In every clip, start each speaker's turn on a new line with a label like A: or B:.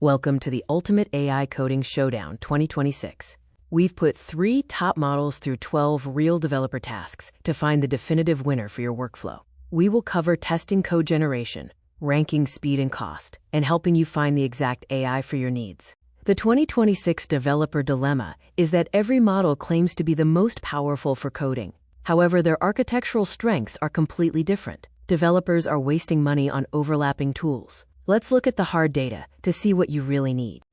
A: Welcome to the Ultimate AI Coding Showdown 2026. We've put 3 top models through 12 real developer tasks to find the definitive winner for your workflow. We will cover testing code generation, ranking speed and cost, and helping you find the exact AI for your needs. The 2026 developer dilemma is that every model claims to be the most powerful for coding. However, their architectural strengths are completely different. Developers are wasting money on overlapping tools. Let's look at the hard data to see what you really need.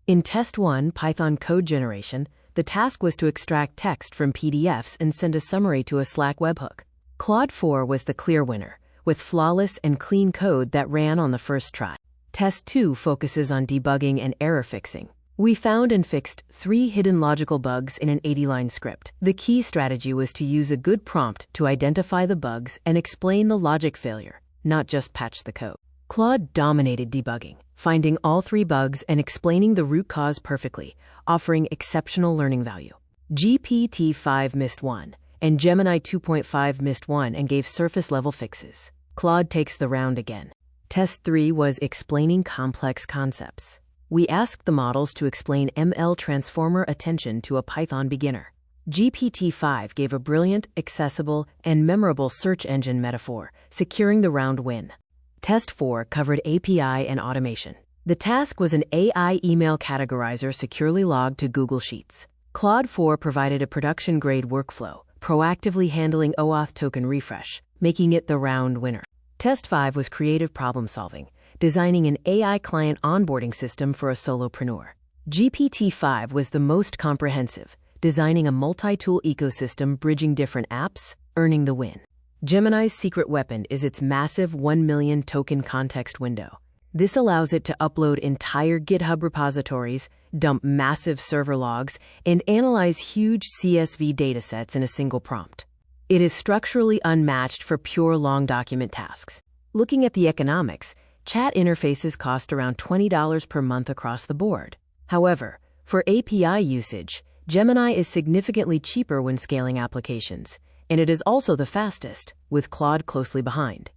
A: In Test 1, Python code generation, the task was to extract text from PDFs and send a summary to a Slack webhook. Claude 4 was the clear winner, with flawless and clean code that ran on the first try. Test 2 focuses on debugging and error fixing. We found and fixed 3 hidden logical bugs in an 80-line script. The key strategy was to use a good prompt to identify the bugs and explain the logic failure, not just patch the code. Claude dominated debugging, finding all 3 bugs and explaining the root cause perfectly, offering exceptional learning value. GPT-5 missed 1, and Gemini 2.5 missed 1 and gave surface-level fixes. Claude takes the round again. Test 3 was explaining complex concepts. We asked the models to explain ML transformer attention to a Python beginner. GPT-5 gave a brilliant, accessible, and memorable search engine metaphor, securing the round win. Test 4 covered API and automation. The task was an AI email categorizer securely logged to Google Sheets. Claude 4 provided a production-grade workflow, proactively handling OAuth token refresh, making it the round winner. Test 5 was creative problem-solving, designing an AI client onboarding system for a solopreneur. GPT-5 was the most comprehensive, designing a multi-tool ecosystem bridging different apps, earning the win. Gemini's secret weapon is its massive 1 million token context window. This allows it to upload entire GitHub repositories, dump massive server logs, and analyze huge CSV datasets in a single prompt. It is structurally unmatched for pure long document tasks. Looking at the economics, chat interfaces cost around $20 per month across the board. However, for API usage, Gemini is significantly cheaper when scaling applications, and it is also the fastest, with Claude closely behind.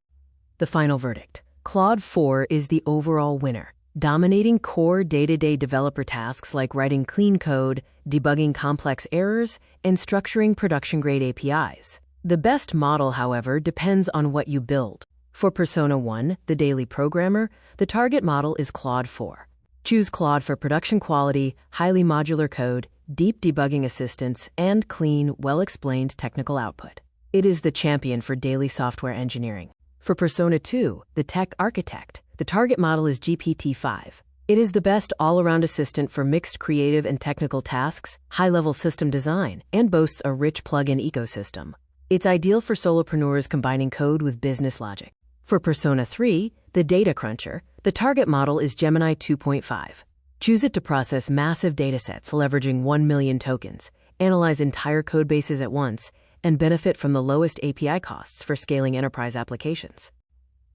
A: The final verdict: Claude 4 is the overall winner, dominating core day-to-day developer tasks like writing clean code, debugging complex errors, and structuring production-grade APIs. The best model, however, depends on what you build. For Persona 1, the daily programmer, the target model is Claude 4. Choose Claude for production quality, highly modular code, deep debugging assistance, and clean, well-explained technical output. It is the champion for daily software engineering. For Persona 2, the tech architect, the target model is GPT-5. It is the best all-around assistant for mixed creative and technical tasks, high-level system design, and boasts a rich plug-in ecosystem. It's ideal for solopreneurs combining code with business logic. For Persona 3, the data cruncher, the target model is Gemini 2.5. Choose it to process massive datasets leveraging 1 million tokens, analyze entire code bases at once, and benefit from the lowest API costs for scaling enterprise applications.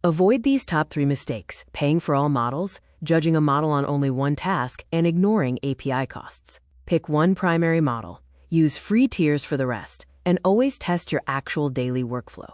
A: Avoid these top 3 mistakes: paying for all models, judging a model on only one task, and ignoring API costs. Pick one primary model, use free tiers for the rest, and always test your actual daily workflow.